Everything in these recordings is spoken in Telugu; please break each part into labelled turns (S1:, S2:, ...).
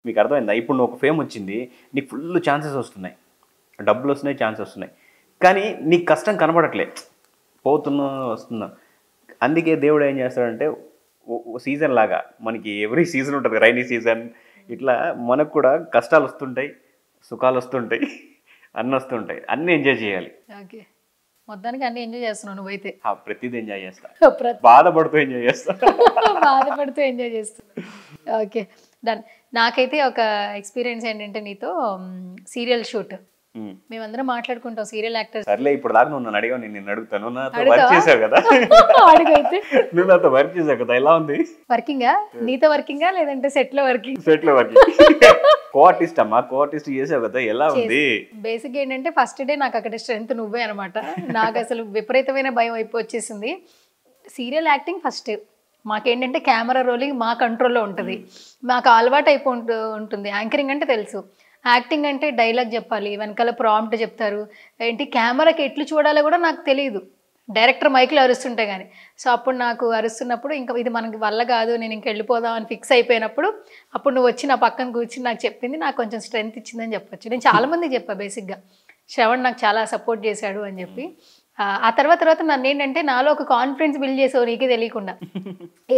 S1: మీకు అర్థమైందా? ఇప్పుడు నువ్వు ఒక ఫేమ్ వచ్చింది. నీకు ఫుల్ ఛాన్సెస్ వస్తున్నాయి. డబ్బులొస్తున్నాయి, ఛాన్సెస్ వస్తున్నాయి. కానీ నీకు కష్టం కనపడట్లే. పోతున్నా, వస్తున్నా. అందుకే దేవుడు ఏం చేస్తాడంటే సీజన్ లాగా మనకి ఎవ్రీ సీజన్ ఉంటుంది. రైనీ సీజన్ ఇట్లా మనకు కూడా కష్టాలు వస్తుంటాయి, సుఖాలు వస్తుంటాయి, అన్నీ వస్తుంటాయి. అన్నీ ఎంజాయ్ చేయాలి.
S2: ఓకే. మొత్తానికి అన్ని ఎంజాయ్ చేస్తున్నావు నువ్వైతే.
S1: ప్రతిదీ ఎంజాయ్ చేస్తా.
S2: ప్రతి
S1: బాధపడుతూ ఎంజాయ్ చేస్తా.
S2: బాధపడుతూ ఎంజాయ్ చేస్తున్నావు. Okay, done. నాకైతే ఒక ఎక్స్పీరియన్స్ ఏంటంటే నీతో సీరియల్ షూట్ మేమందరం మాట్లాడుకుంటాం సీరియల్ యాక్టర్స్.
S1: సర్లే, ఇప్పుడు దాకా నువ్వు నన్ను అడిగావు, నేను నిన్ను అడుగుతాను. నువ్వు నాతో వర్క్ చేసావు కదా,
S2: అడుగైతే
S1: నువ్వు నాతో వర్క్ చేసావు కదా, ఎలా ఉంది
S2: వర్కింగా? నీతో వర్కింగా లేదంటే సెట్ లో వర్కింగ్?
S1: సెట్ లో వర్కింగ్. కో ఆర్టిస్ట్ అమ్మా, కో ఆర్టిస్ట్ చేసావు కదా, ఎలా ఉంది?
S2: బేసిక్ ఏంటంటే ఫస్ట్ డే నాకు అక్కడ స్ట్రెంత్ నువ్వే అనమాట. నాకు అసలు విపరీతమైన భయం అయిపోయి వచ్చేసింది. సీరియల్ యాక్టింగ్ ఫస్ట్ మాకేంటంటే కెమెరా రోలింగ్ మా కంట్రోల్లో ఉంటుంది, మాకు అలవాటు ఉంటుంది. యాంకరింగ్ అంటే తెలుసు, యాక్టింగ్ అంటే డైలాగ్ చెప్పాలి, వెనకాల ప్రాంప్ట్ చెప్తారు, ఏంటి కెమెరాకి ఎట్లు చూడాలో కూడా నాకు తెలియదు. డైరెక్టర్ మైక్లో అరుస్తుంటే కానీ. సో అప్పుడు నాకు అరుస్తున్నప్పుడు ఇంకా ఇది మనకి వల్ల కాదు, నేను ఇంక వెళ్ళిపోదాం అని ఫిక్స్ అయిపోయినప్పుడు అప్పుడు నువ్వు వచ్చి నా పక్కన కూర్చుని నాకు చెప్పింది నాకు కొంచెం స్ట్రెంత్ ఇచ్చిందని చెప్పొచ్చు. నేను చాలామందికి చెప్పాను బేసిక్గా, శ్రవణ్ నాకు చాలా సపోర్ట్ చేశాడు అని చెప్పి. ఆ తర్వాత నన్ను ఏంటంటే నాలో ఒక కాన్ఫిడెన్స్ బిల్డ్ చేసావు నీకే తెలియకుండా.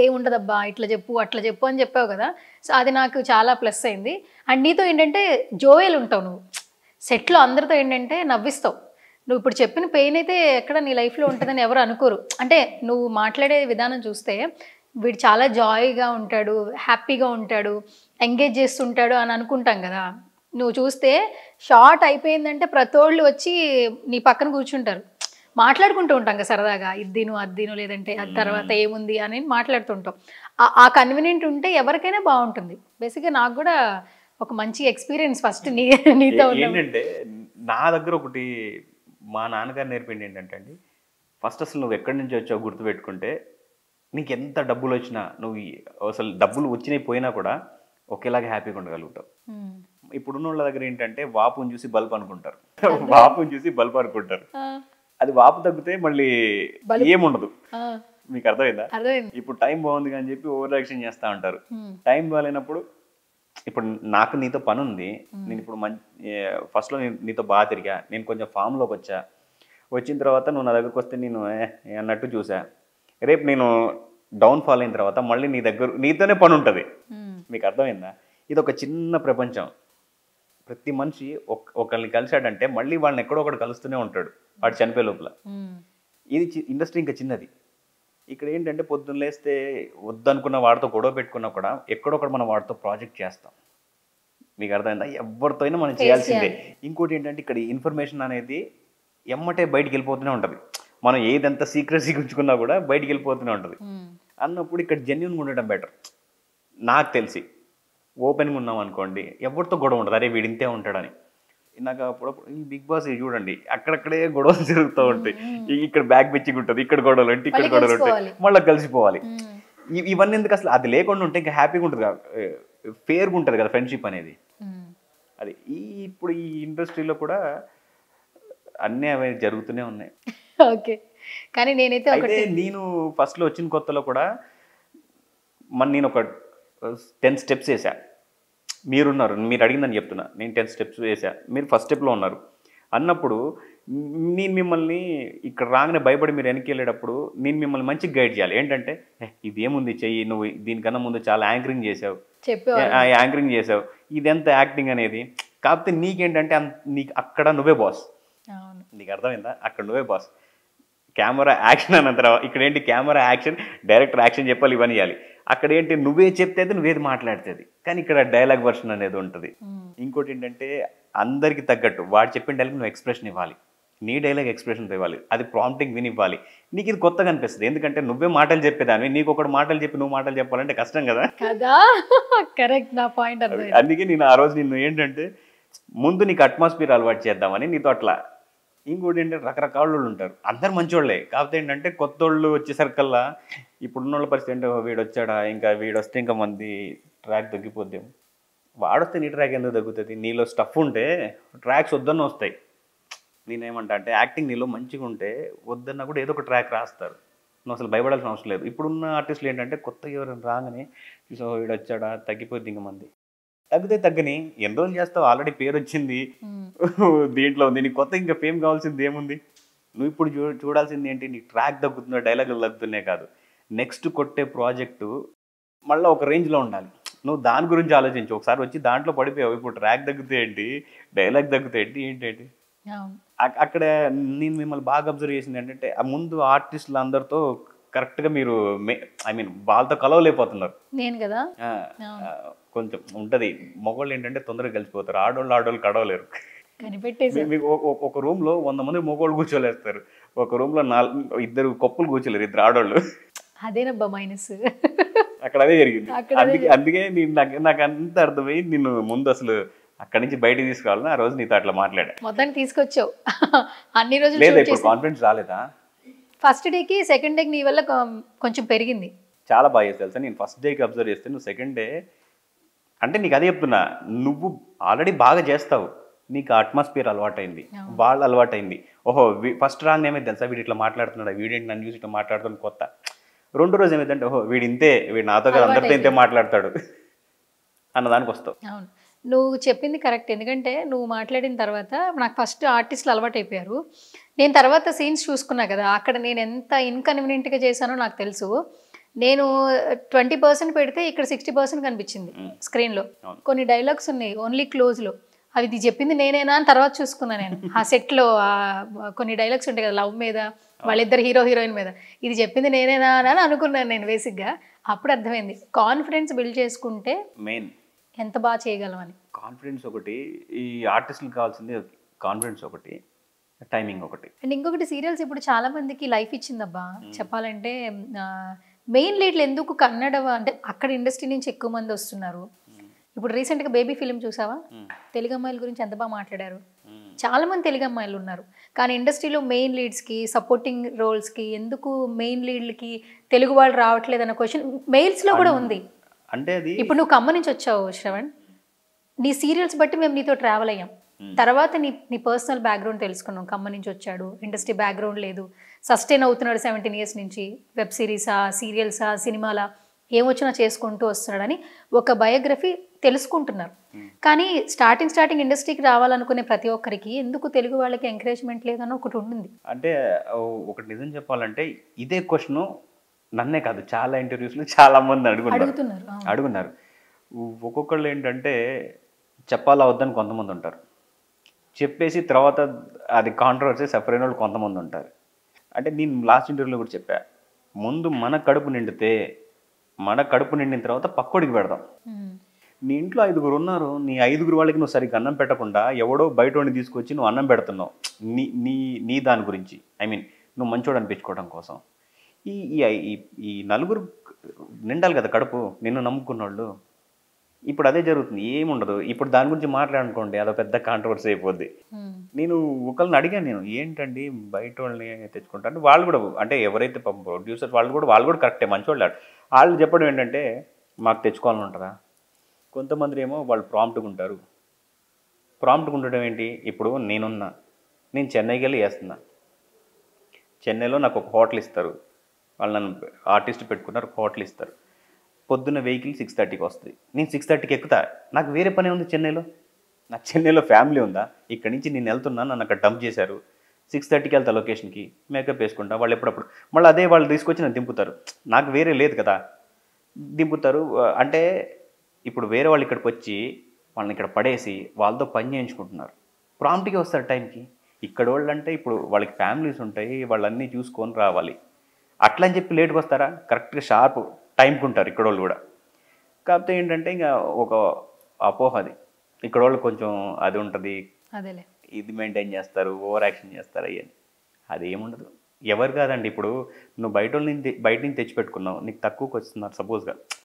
S2: ఏముండదబ్బా ఇట్లా చెప్పు అట్లా చెప్పు అని చెప్పావు కదా. సో అది నాకు చాలా ప్లస్ అయింది. అండ్ నీతో ఏంటంటే జోయల్ ఉంటావు నువ్వు. సెట్లో అందరితో ఏంటంటే నవ్విస్తావు. నువ్వు ఇప్పుడు చెప్పిన పెయిన్ అయితే ఎక్కడ నీ లైఫ్లో ఉంటుందని ఎవరు అనుకోరు. అంటే నువ్వు మాట్లాడే విధానం చూస్తే వీడు చాలా జాయ్గా ఉంటాడు, హ్యాపీగా ఉంటాడు, ఎంగేజ్ చేస్తుంటాడు అని అనుకుంటాం కదా. నువ్వు చూస్తే షార్ట్ అయిపోయిందంటే ప్రతి వాళ్ళు వచ్చి నీ పక్కన కూర్చుంటారు, మాట్లాడుకుంటూ ఉంటాం కదా సరదాగా, ఇద్దిను అద్దిను లేదంటే అది తర్వాత ఏముంది అని మాట్లాడుతుంటాం. ఆ కన్వీనియంట్ ఉంటే ఎవరికైనా బాగుంటుంది. బేసిక్గా నాకు కూడా ఒక మంచి ఎక్స్పీరియన్స్ ఫస్ట్ నీతో
S1: ఏంటంటే నా దగ్గర ఒకటి మా నాన్నగారు నేర్పిండి ఏంటంటే అండి, ఫస్ట్ అసలు నువ్వు ఎక్కడి నుంచి వచ్చావు గుర్తుపెట్టుకుంటే నీకు ఎంత డబ్బులు వచ్చినా, నువ్వు అసలు డబ్బులు వచ్చినాయి పోయినా కూడా ఒకేలాగా హ్యాపీగా ఉండగలుగుతావు. ఇప్పుడున్న వాళ్ళ దగ్గర ఏంటంటే వాపుని చూసి బల్బ్ అనుకుంటారు, వాపుని చూసి బల్బ్ అనుకుంటారు. అది వాపు తగ్గితే మళ్ళీ ఏముండదు. మీకు అర్థమైందా? ఇప్పుడు టైం బాగుంది అని చెప్పి ఓవర్ యాక్షన్ చేస్తూ ఉంటారు. టైం బాగాలేనప్పుడు ఇప్పుడు నాకు నీతో పని ఉంది, నేను ఇప్పుడు ఫస్ట్లో నీతో బాగా తిరిగా, నేను కొంచెం ఫామ్లోకి వచ్చా, వచ్చిన తర్వాత నువ్వు నా దగ్గరకు వస్తే నేను అన్నట్టు చూసా. రేపు నేను డౌన్ ఫాల్ అయిన తర్వాత మళ్ళీ నీ దగ్గర నీతోనే పని ఉంటుంది. మీకు అర్థమైందా? ఇది ఒక చిన్న ప్రపంచం. ప్రతి మనిషి ఒకరిని కలిశాడంటే మళ్ళీ వాళ్ళని ఎక్కడో ఒకటి కలుస్తూనే ఉంటాడు వాడు చనిపోయే లోపల. ఇది ఇండస్ట్రీ ఇంకా చిన్నది. ఇక్కడ ఏంటంటే పొద్దున్న లేస్తే వద్దనుకున్న వాడితో గొడవ పెట్టుకున్నా కూడా ఎక్కడొకటి మనం వాడితో ప్రాజెక్ట్ చేస్తాం. మీకు అర్థమైందా? ఎవరితో అయినా మనం చేయాల్సిందే. ఇంకోటి ఏంటంటే ఇక్కడ ఇన్ఫర్మేషన్ అనేది ఎమ్మటే బయటికి వెళ్ళిపోతూనే ఉంటుంది. మనం ఏదంతా సీక్రెసీ ఉంచుకున్నా కూడా బయటికి వెళ్ళిపోతూనే ఉంటుంది. అన్నప్పుడు ఇక్కడ జెన్యున్గా ఉండటం బెటర్. నాకు తెలిసి ఓపెన్గా ఉన్నాం అనుకోండి, ఎవరితో గొడవ ఉండదు, అరే వీడింతే ఉంటాడని. నాకు అప్పుడప్పుడు ఈ బిగ్ బాస్ చూడండి, అక్కడక్కడే గొడవలు జరుగుతూ ఉంటాయి. ఇక్కడ బ్యాక్ పిచ్చింగ్ ఉంటుంది, ఇక్కడ గొడవలు ఉంటాయి, ఇక్కడ గొడవలు ఉంటాయి, మళ్ళీ కలిసిపోవాలి. ఇవన్నీ ఎందుకు? అసలు అది లేకుండా ఉంటే ఇంకా హ్యాపీగా ఉంటుంది కదా, ఫేర్గా ఉంటుంది కదా ఫ్రెండ్షిప్ అనేది. అది ఇప్పుడు ఈ ఇండస్ట్రీలో కూడా అన్నీ అవి జరుగుతూనే ఉన్నాయి.
S2: ఓకే, కానీ నేనైతే
S1: నేను ఫస్ట్లో వచ్చిన కొత్తలో కూడా నేను ఒక 10 స్టెప్స్ వేసా. మీరున్నారు, మీరు అడిగిందని చెప్తున్నా. నేను 10 స్టెప్స్ వేసా, మీరు ఫస్ట్ స్టెప్లో ఉన్నారు అన్నప్పుడు నేను మిమ్మల్ని ఇక్కడ రాగానే భయపడి మీరు వెనక్కి వెళ్ళేటప్పుడు నేను మిమ్మల్ని మంచిగా గైడ్ చేయాలి. ఏంటంటే ఇదేముంది చెయ్యి, నువ్వు దీనికన్నా ముందు చాలా యాంకరింగ్ చేసావు, ఇదెంత యాక్టింగ్ అనేది. కాకపోతే నీకేంటంటే నీకు అక్కడ నువ్వే బాస్. నీకు అర్థమైందా? అక్కడ నువ్వే బాస్. కెమెరా యాక్షన్ అన్న తర్వాత ఇక్కడ ఏంటి కెమెరా యాక్షన్, డైరెక్టర్ యాక్షన్ చెప్పాలి, ఇవన్నీ ఇవ్వాలి. అక్కడ ఏంటి నువ్వే చెప్తే నువ్వేది మాట్లాడుతుంది, కానీ ఇక్కడ డైలాగ్ వర్షన్ అనేది ఉంటుంది. ఇంకోటి ఏంటంటే అందరికి తగ్గట్టు వాడు చెప్పిన డైలాగ్ నువ్వు ఎక్స్ప్రెషన్ ఇవ్వాలి, నీ డైలాగ్ ఎక్స్ప్రెషన్ ఇవ్వాలి, అది ప్రాంప్టింగ్ విని ఇవ్వాలి. నీకు ఇది కొత్తగా అనిపిస్తుంది, ఎందుకంటే నువ్వే మాటలు చెప్పేదాన్ని, నీకు ఒకటి మాటలు చెప్పి నువ్వు మాటలు చెప్పాలంటే కష్టం కదా.
S2: కరెక్ట్, నా పాయింట్.
S1: అందుకే నేను ఆ రోజు నిన్ను ఏంటంటే ముందు నీకు అట్మాస్ఫియర్ అలవాటు చేద్దామని నీతో అట్లా. ఇంకోటి ఏంటంటే రకరకాల వాళ్ళు ఉంటారు, అందరు మంచోళ్ళే. కాకపోతే ఏంటంటే కొత్త వాళ్ళు వచ్చేసరికల్లా ఇప్పుడున్న వాళ్ళ పరిస్థితి ఏంటో, వీడు వచ్చాడా, ఇంకా వీడు వస్తే ఇంకా మంది ట్రాక్ తగ్గిపోద్దాం. వాడొస్తే నీ ట్రాక్ ఎందుకు తగ్గుతుంది? నీలో స్టఫ్ ఉంటే ట్రాక్స్ వద్దన్న వస్తాయి. నేనేమంటా అంటే యాక్టింగ్ నీలో మంచిగా ఉంటే వద్దన్నా కూడా ఏదో ఒక ట్రాక్ రాస్తారు, నువ్వు అసలు భయపడాల్సిన అవసరం లేదు. ఇప్పుడున్న ఆర్టిస్టులు ఏంటంటే కొత్తగా ఎవరైనా రాగానే చూసా వీడు వచ్చాడా తగ్గిపోద్ది ఇంక మంది. తగ్గితే తగ్గని ఎన్ని రోజులు చేస్తావు, ఆల్రెడీ పేరు వచ్చింది దీంట్లో ఉంది, నీకు కొత్త ఇంకా ఫేమ్ కావాల్సింది ఏముంది? నువ్వు ఇప్పుడు చూడాల్సింది ఏంటి, నీకు ట్రాక్ తగ్గుతుందో డైలాగులు తగ్గుతున్నాయి కాదు, నెక్స్ట్ కొట్టే ప్రాజెక్టు మళ్ళీ ఒక రేంజ్లో ఉండాలి. నువ్వు దాని గురించి ఆలోచించు. ఒకసారి వచ్చి దాంట్లో పడిపోయావు, ఇప్పుడు ట్రాక్ తగ్గితే ఏంటి, డైలాగ్ తగ్గితే ఏంటి. అక్కడ నేను మిమ్మల్ని బాగా అబ్జర్వ్ చేసింది ఏంటంటే, ఆ ముందు ఆర్టిస్టులు అందరితో కరెక్ట్గా మీరు ఐ మీన్ వాళ్ళతో కలవలేకపోతున్నారు.
S2: నేను కదా
S1: కొంచెం ఉంటుంది. మగవాళ్ళు ఏంటంటే తొందరగా కలిసిపోతారు, ఆడోళ్ళు కడవలేరు.
S2: కనిపెట్టేసి
S1: మీకు ఒక రూమ్లో 100 మంది మగవాళ్ళు కూర్చోలేస్తారు, ఒక రూమ్లో 2 కప్పులు కూర్చోలేరు, 2 ఆడోళ్ళు.
S2: అదేనబ్బా మైనస్.
S1: అక్కడ అదే జరిగింది. అందుకే నాకు అంత అర్థమైంది. నిన్ను ముందు అసలు అక్కడి నుంచి బయటికి తీసుకురావాలని ఆ రోజు నీతో అట్లా మాట్లాడా.
S2: మొత్తాన్ని తీసుకొచ్చావు. అన్ని రోజులు
S1: లేదా ఇప్పుడు కాన్ఫిడెన్స్ రాలేదా?
S2: ఫస్ట్ డేకి సెకండ్ డేకి నీ వల్ల కొంచెం పెరిగింది.
S1: చాలా బాగా చేస్తా తెలుసా. నేను ఫస్ట్ డేకి అబ్జర్వ్ చేస్తే నువ్వు సెకండ్ డే అంటే నీకు అదే చెప్తున్నా, నువ్వు ఆల్రెడీ బాగా చేస్తావు, నీకు అట్మాస్ఫియర్ అలవాటైంది, వాళ్ళు అలవాటైంది. ఓహో ఫస్ట్ రాంగ్ ఏమైంది తెలుసా, వీడు ఇట్లా మాట్లాడుతున్నాడు, వీడేంటి నన్ను చూసి ఇట్లా మాట్లాడుతుంది కొత్త. 2వ రోజు ఏమైందంటే ఓహో వీడు ఇంతే, వీడు నాతో కదా అందరితో ఇంతే మాట్లాడతాడు అన్నదానికి వస్తావు.
S2: అవును, నువ్వు చెప్పింది కరెక్ట్. ఎందుకంటే నువ్వు మాట్లాడిన తర్వాత నాకు ఫస్ట్ ఆర్టిస్టులు అలవాటు అయిపోయారు. నేను తర్వాత సీన్స్ చూసుకున్నా కదా, అక్కడ నేను ఎంత ఇన్కన్వీనియంట్గా చేశానో నాకు తెలుసు. నేను 20% పెడితే ఇక్కడ 60% కనిపించింది స్క్రీన్లో. కొన్ని డైలాగ్స్ ఉన్నాయి ఓన్లీ క్లోజ్లో, అవి ఇది చెప్పింది నేనేనా అని తర్వాత చూసుకున్నా నేను. ఆ సెట్లో కొన్ని డైలాగ్స్ ఉంటాయి కదా లవ్ మీద, వాళ్ళిద్దరు హీరోయిన్ మీద, ఇది చెప్పింది నేనేనా అని అనుకున్నాను నేను బేసిక్గా. అప్పుడు అర్థమైంది కాన్ఫిడెన్స్ బిల్డ్ చేసుకుంటే
S1: మెయిన్
S2: ఎంత బాగా చేయగలం అని.
S1: కాన్ఫిడెన్స్ ఒకటి, ఈ ఆర్టిస్టులకు కావాల్సింది కాన్ఫిడెన్స్ ఒకటి, టైమింగ్ ఒకటి.
S2: అండ్ ఇంకొకటి, సీరియల్స్ ఇప్పుడు చాలా మందికి లైఫ్ ఇచ్చిందబ్బా చెప్పాలంటే. మెయిన్ లీడ్లు ఎందుకు కన్నడ అంటే అక్కడ ఇండస్ట్రీ నుంచి ఎక్కువ మంది వస్తున్నారు. ఇప్పుడు రీసెంట్గా బేబీ ఫిలిం చూసావా, తెలుగు అమ్మాయిల గురించి ఎంత బాగా మాట్లాడారు. చాలా మంది తెలుగు అమ్మాయిలు ఉన్నారు, కానీ ఇండస్ట్రీలో మెయిన్ లీడ్స్కి సపోర్టింగ్ రోల్స్కి ఎందుకు మెయిన్ లీడ్లకి తెలుగు వాళ్ళు రావట్లేదు అన్న క్వశ్చన్ మెయిల్స్లో కూడా ఉంది.
S1: అంటే అది
S2: ఇప్పుడు నువ్వు ఖమ్మం నుంచి వచ్చావు శ్రవణ్, నీ సీరియల్స్ బట్టి మేము నీతో ట్రావెల్ అయ్యాం. తర్వాత నీ పర్సనల్ బ్యాక్గ్రౌండ్ తెలుసుకున్నాం. ఖమ్మం నుంచి వచ్చాడు, ఇండస్ట్రీ బ్యాక్గ్రౌండ్ లేదు, సస్టైన్ అవుతున్నాడు 17 years నుంచి, వెబ్ సిరీసా, సీరియల్సా, సినిమాలా ఏమొచ్చినా చేసుకుంటూ వస్తున్నాడని ఒక బయోగ్రఫీ తెలుసుకుంటున్నారు. కానీ స్టార్టింగ్ ఇండస్ట్రీకి రావాలనుకునే ప్రతి ఒక్కరికి ఎందుకు తెలుగు వాళ్ళకి ఎంకరేజ్మెంట్ లేదని ఒకటి ఉంటుంది.
S1: అంటే ఒకటి నిజం చెప్పాలంటే ఇదే క్వశ్చన్ నన్నే కాదు చాలా ఇంటర్వ్యూస్లో చాలా మంది అడుగున్నారు. ఒక్కొక్కళ్ళు ఏంటంటే చెప్పాలా వద్దని కొంతమంది ఉంటారు, చెప్పేసి తర్వాత అది కాంట్రవర్సీ సఫర్ అయిన వాళ్ళు కొంతమంది ఉంటారు. అంటే నేను లాస్ట్ ఇంటర్వ్యూలో కూడా చెప్పా, ముందు మన కడుపు నిండిన తర్వాత పక్కోడికి పెడదాం. నీ ఇంట్లో 5 ఉన్నారు, నీ 5 వాళ్ళకి నువ్వు సరిగ్గా అన్నం పెట్టకుండా ఎవడో బయటోడిని తీసుకొచ్చి నువ్వు అన్నం పెడుతున్నావు నీ దాని గురించి, ఐ మీన్ నువ్వు మంచోడు అనిపించుకోవడం కోసం. ఈ 4 నిండాలి కదా కడుపు, నిన్ను నమ్ముకున్నోళ్ళు. ఇప్పుడు అదే జరుగుతుంది, ఏముండదు. ఇప్పుడు దాని గురించి మాట్లాడుకోండి, అదో పెద్ద కాంట్రవర్సీ అయిపోద్ది. నేను ఒకళ్ళని అడిగాను, నేను ఏంటండి బయట వాళ్ళని తెచ్చుకుంటా అంటే వాళ్ళు కూడా, అంటే ఎవరైతే ప్రొడ్యూసర్ వాళ్ళు కూడా కరెక్టే, మంచివాళ్ళు. వాళ్ళు చెప్పడం ఏంటంటే మాకు తెచ్చుకోవాలని ఉంటుందా. కొంతమంది ఏమో వాళ్ళు ప్రాంప్ట్గా ఉంటారు. ప్రాంప్ట్గా ఉండడం ఏంటి, ఇప్పుడు నేను చెన్నైకి వెళ్ళి వేస్తున్నా, చెన్నైలో నాకు ఒక హోటల్ ఇస్తారు, వాళ్ళు నన్ను ఆర్టిస్ట్ పెట్టుకున్నారు, హోటల్ ఇస్తారు. పొద్దున్న వెహికల్ 6:30కి వస్తుంది, నేను 6:30కి ఎక్కుతా. నాకు వేరే పని ఉంది చెన్నైలో, నాకు చెన్నైలో ఫ్యామిలీ ఉందా, ఇక్కడి నుంచి నేను వెళ్తున్నా, నన్ను అక్కడ డంప్ చేశారు, 6:30కి వెళ్తా లొకేషన్కి, మేకప్ వేసుకుంటా. వాళ్ళు ఎప్పుడప్పుడు మళ్ళీ అదే వాళ్ళు తీసుకొచ్చి నన్ను దింపుతారు, నాకు వేరే లేదు కదా, దింపుతారు. అంటే ఇప్పుడు వేరే వాళ్ళు ఇక్కడికి వచ్చి వాళ్ళని ఇక్కడ పడేసి వాళ్ళతో పని చేయించుకుంటున్నారు, ప్రాంప్ట్గా వస్తారు టైంకి. ఇక్కడ వాళ్ళు అంటే ఇప్పుడు వాళ్ళకి ఫ్యామిలీస్ ఉంటాయి, వాళ్ళన్నీ చూసుకొని రావాలి. అట్లా అని చెప్పి లేట్కి వస్తారా, కరెక్ట్గా షార్ప్ టైంకి ఉంటారు ఇక్కడ వాళ్ళు కూడా. కాకపోతే ఏంటంటే ఇంకా ఒక అపోహ, అది ఇక్కడ వాళ్ళు కొంచెం అది ఉంటుంది, ఇది మెయింటైన్ చేస్తారు, ఓవర్ యాక్షన్ చేస్తారు అయ్యని. అది ఏముండదు, ఎవరు కాదండి. ఇప్పుడు నువ్వు బయట నుంచి తెచ్చిపెట్టుకున్నావు, నీకు తక్కువకి వస్తున్నారు సపోజ్గా,